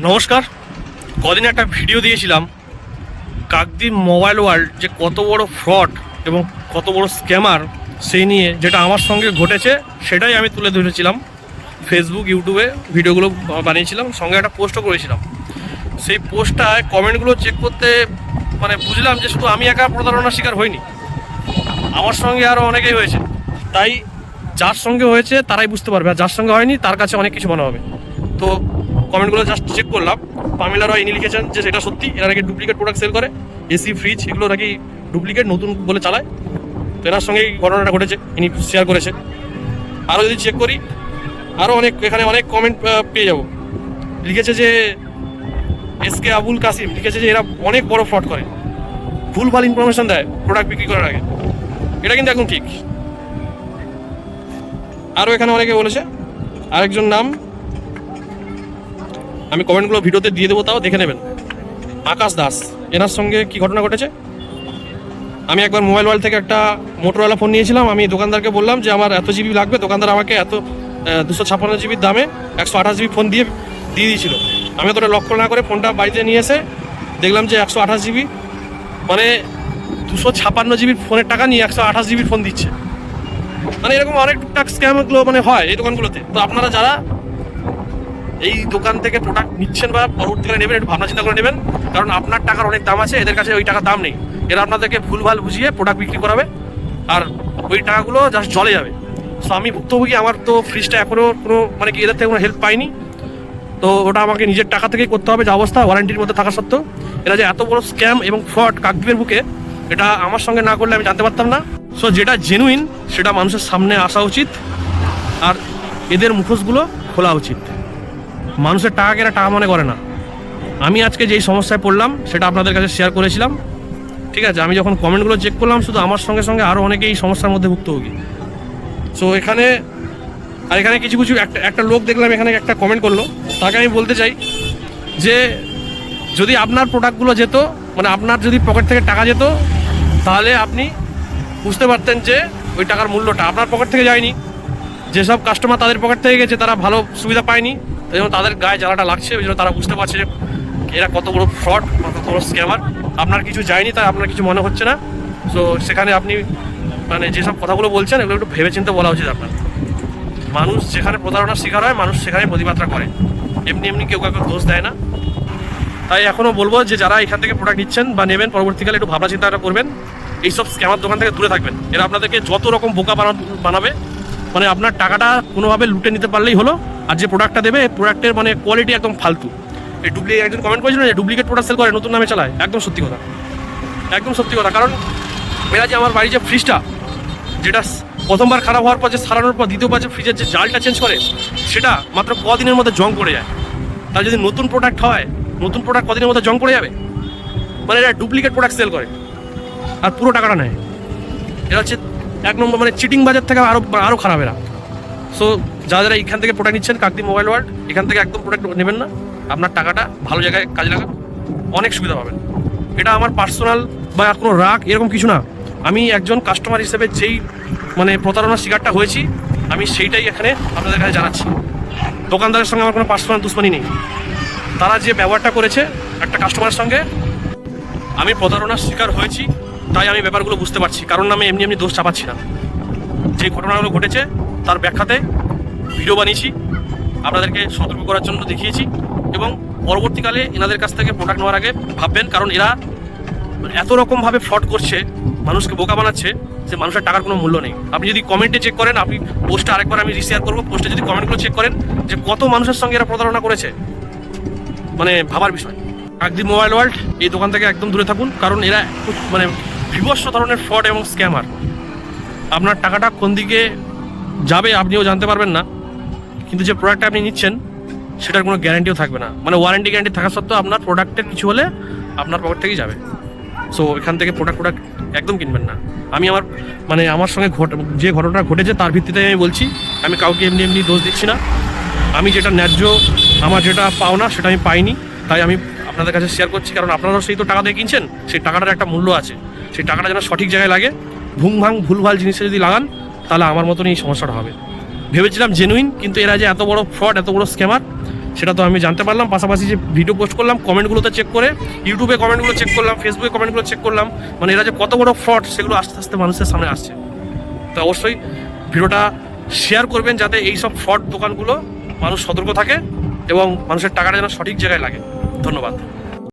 নমস্কার। কদিন একটা ভিডিও দিয়েছিলাম কাকদ্বীপ মোবাইল ওয়ার্ল্ড যে কত বড় ফ্রড এবং কত বড় স্ক্যামার সেই নিয়ে, যেটা আমার সঙ্গে ঘটেছে সেটাই আমি তুলে ধরেছিলাম। ফেসবুক ইউটিউবে ভিডিওগুলো বানিয়েছিলাম, সঙ্গে একটা পোস্টও করেছিলাম। সেই পোস্টটায় কমেন্টগুলো চেক করতে বুঝলাম যে শুধু আমি একা প্রতারণার শিকার হইনি, আমার সঙ্গে আরও অনেকেই হয়েছে। তাই যার সঙ্গে হয়েছে তারাই বুঝতে পারবে, আর যার সঙ্গে হয়নি তার কাছে অনেক কিছু মনে হবে। তো কমেন্টগুলো জাস্ট চেক করলাম। পামিলা রয় ইনি লিখেছেন যে সেটা সত্যি, এরা নাকি ডুপ্লিকেট প্রোডাক্ট সেল করে, এসি ফ্রিজ এগুলো নাকি ডুপ্লিকেট নতুন বলে চালায়। তো এনার সঙ্গেই ঘটনাটা ঘটেছে, ইনি শেয়ার করেছে। আরও যদি চেক করি আরও অনেক, এখানে অনেক কমেন্ট পেয়ে যাব। লিখেছে যে এসকে আবুল কাসিম লিখেছে যে এরা অনেক বড় ফ্রড করে, ভুলভাল ইনফরমেশন দেয় প্রোডাক্ট বিক্রি করার আগে। এটা কিন্তু একদম ঠিক। আরও এখানে অনেকে বলেছে, আরেকজন নাম আমি কমেন্টগুলো ভিডিওতে দিয়ে দেবো, তাও দেখে নেবেন। আকাশ দাস, এনার সঙ্গে কি ঘটনা ঘটেছে। আমি একবার মোবাইল ওয়ার্ল্ড থেকে একটা মোটরওয়ালা ফোন নিয়েছিলাম। আমি দোকানদারকে বললাম যে আমার এত জিবি লাগবে, দোকানদার আমাকে 256 জিবির দামে 128 জিবি ফোন দিয়ে দিয়েছিল। আমি অতটা লক্ষ্য না করে ফোনটা বাড়িতে নিয়ে এসে দেখলাম যে 128 জিবি, 256 জিবির ফোনের টাকা নিয়ে 128 জিবির ফোন দিচ্ছে। এরকম অনেক টুকটাক স্ক্যামগুলো হয় এই দোকানগুলোতে। তো আপনারা যারা এই দোকান থেকে প্রোডাক্ট নিচ্ছেন বা পরবর্তীকালে নেবেন, একটু ভাবনা চিন্তা করে নেবেন, কারণ আপনার টাকার অনেক দাম আছে, এদের কাছে ওই টাকার দাম নেই। এরা আপনাদেরকে ভুলভাল বুঝিয়ে প্রোডাক্ট বিক্রি করাবে, আর ওই টাকাগুলো জাস্ট জলে যাবে। সো আমি ভুক্তভোগী, আমার তো ফ্রিজটা এখনও কোনো এদের থেকে কোনো হেল্প পাইনি। তো ওটা আমাকে নিজের টাকা থেকেই করতে হবে, যে অবস্থা ওয়ারেন্টির মধ্যে থাকা সত্ত্বেও। এরা যে এত বড় স্ক্যাম এবং ফ্রড কাকদ্বীপের বুকে, এটা আমার সঙ্গে না করলে আমি জানতে পারতাম না। সো যেটা জেনুইন সেটা মানুষের সামনে আসা উচিত, আর এদের মুখোশগুলো খোলা উচিত। মানুষের টাকাকে এরা টাকা মনে করে না। আমি আজকে যেই সমস্যায় পড়লাম সেটা আপনাদের কাছে শেয়ার করেছিলাম, ঠিক আছে। আমি যখন কমেন্টগুলো চেক করলাম, শুধু আমার সঙ্গে সঙ্গে আরও অনেকেই এই সমস্যার মধ্যে ভুক্তভোগী। সো এখানে কিছু একটা লোক দেখলাম এখানে একটা কমেন্ট করলো, তাকে আমি বলতে চাই যে যদি আপনার প্রোডাক্টগুলো যেত, আপনার যদি পকেট থেকে টাকা যেত, তাহলে আপনি বুঝতে পারতেন যে ওই টাকার মূল্যটা আপনার পকেট থেকে যায়নি। যেসব কাস্টমার তাদের পকেট থেকে গেছে তারা ভালো সুবিধা পায়নি, এই জন্য তাদের গায়ে জ্বালাটা লাগছে। ওই জন্য তারা বুঝতে পারছে যে এরা কত বড় ফ্রড, কত বড় স্ক্যামার। আপনার কিছু যায়নি, তাই আপনার কিছু মনে হচ্ছে না। সো সেখানে আপনি যেসব কথাগুলো বলছেন এগুলো একটু ভেবেচিন্তে বলা উচিত আপনার। মানুষ যেখানে প্রতারণার শিকার হয়, মানুষ সেখানে প্রতিবাদটা করে, এমনি কেউ কাউকে দোষ দেয় না। তাই এখনও বলবো যে যারা এখান থেকে প্রোডাক্ট নিচ্ছেন বা নেবেন, পরবর্তীকালে একটু ভাবনা চিন্তাটা করবেন, এইসব স্ক্যামার দোকান থেকে দূরে থাকবেন। এরা আপনাদেরকে যত রকম বোকা বানাবে, আপনার টাকাটা কোনোভাবে লুটে নিতে পারলেই হলো। আর যে প্রোডাক্টটা দেবে, প্রোডাক্টের কোয়ালিটি একদম ফালতু। এই একজন কমেন্ট করেছিল যে ডুপ্লিকেট প্রোডাক্ট সেল করে, নতুন নামে চালায়। একদম সত্যি কথা, একদম সত্যি কথা। কারণ এরা যে আমার বাড়ির যে ফ্রিজটা, যেটা প্রথমবার খারাপ হওয়ার পর যে সারানোর পর দ্বিতীয়বার যে ফ্রিজের যে জালটা চেঞ্জ করে, সেটা মাত্র কদিনের মধ্যে জং পড়ে যায়। তার যদি নতুন প্রোডাক্ট হয়, নতুন প্রোডাক্ট কদিনের মধ্যে জং পড়ে যাবে। এরা ডুপ্লিকেট প্রোডাক্ট সেল করে আর পুরো টাকাটা নেয়। এরা হচ্ছে এক নম্বর চিটিং বাজার থেকে আরও খারাপ এরা। সো যারা এখান থেকে প্রোডাক্ট নিচ্ছেন, কাকদ্বীপ মোবাইল ওয়ার্ল্ড, এখান থেকে একদম প্রোডাক্ট নেবেন না। আপনার টাকাটা ভালো জায়গায় কাজে লাগান, অনেক সুবিধা পাবেন। এটা আমার পার্সোনাল বা কোনো রাগ এরকম কিছু না। আমি একজন কাস্টমার হিসেবে যেই প্রতারণার শিকারটা হয়েছি, আমি সেইটাই এখানে আপনাদের কাছে জানাচ্ছি। দোকানদারের সঙ্গে আমার কোনো পার্সোনাল দুশ্মনী নেই। তারা যে ব্যবহারটা করেছে একটা কাস্টমারের সঙ্গে, আমি প্রতারণার শিকার হয়েছি, তাই আমি ব্যাপারগুলো বুঝতে পারছি। কারণ আমি এমনি দোষ চাপাচ্ছি না। যে ঘটনাগুলো ঘটেছে তার ব্যাখ্যাতে ভিডিও বানিয়েছি, আপনাদেরকে সতর্ক করার জন্য দেখিয়েছি। এবং পরবর্তীকালে এনাদের কাছ থেকে প্রোডাক্ট নেওয়ার আগে ভাববেন, কারণ এরা এত রকমভাবে ফ্রড করছে, মানুষকে বোকা বানাচ্ছে, যে মানুষের টাকার কোনো মূল্য নেই। আপনি যদি কমেন্টে চেক করেন, আপনি পোস্টে আরেকবার আমি রিশেয়ার করবো, পোস্টে যদি কমেন্টগুলো চেক করেন যে কত মানুষের সঙ্গে এরা প্রতারণা করেছে, ভাবার বিষয়। কাকদ্বীপ মোবাইল ওয়ার্ল্ড এই দোকান থেকে একদম দূরে থাকুন, কারণ এরা বিভৎস ধরনের ফ্রড এবং স্ক্যামার। আপনার টাকাটা কোন দিকে যাবে আপনিও জানতে পারবেন না, কিন্তু যে প্রোডাক্টটা আপনি নিচ্ছেন সেটার কোনো গ্যারান্টিও থাকবে না। ওয়ারেন্টি গ্যারান্টি থাকা সত্ত্বেও আপনার প্রোডাক্টের কিছু হলে আপনার পকেট থেকেই যাবে। সো এখান থেকে প্রোডাক্ট একদম কিনবেন না। আমি আমার সঙ্গে যে ঘটনাটা ঘটেছে তার ভিত্তিতে আমি বলছি, আমি কাউকে এমনি দোষ দিচ্ছি না। আমি যেটা ন্যায্য, আমার যেটা পাওনা সেটা আমি পাইনি, তাই আমি আপনাদের কাছে শেয়ার করছি। কারণ আপনারাও সেই তো টাকা দিয়ে কিনছেন, সেই টাকাটার একটা মূল্য আছে। সেই টাকাটা যেন সঠিক জায়গায় লাগে। ভুলভাল জিনিসে যদি লাগান, তাহলে আমার মতনই এই সমস্যাটা হবে। ভেবেছিলাম জেনুইন, কিন্তু এরা যে এত বড় ফ্রড, এত বড় স্ক্যামার, সেটা তো আমি জানতে পারলাম। পাশাপাশি যে ভিডিও পোস্ট করলাম কমেন্টগুলোতে চেক করে, ইউটিউবে কমেন্টগুলো চেক করলাম, ফেসবুকে কমেন্টগুলো চেক করলাম, মানে এরা যে কত বড় ফ্রড সেগুলো আস্তে আস্তে মানুষের সামনে আসছে। তো অবশ্যই ভিডিওটা শেয়ার করবেন যাতে এইসব ফ্রড দোকানগুলো মানুষ সতর্ক থাকে এবং মানুষের টাকাটা যেন সঠিক জায়গায় লাগে। ধন্যবাদ।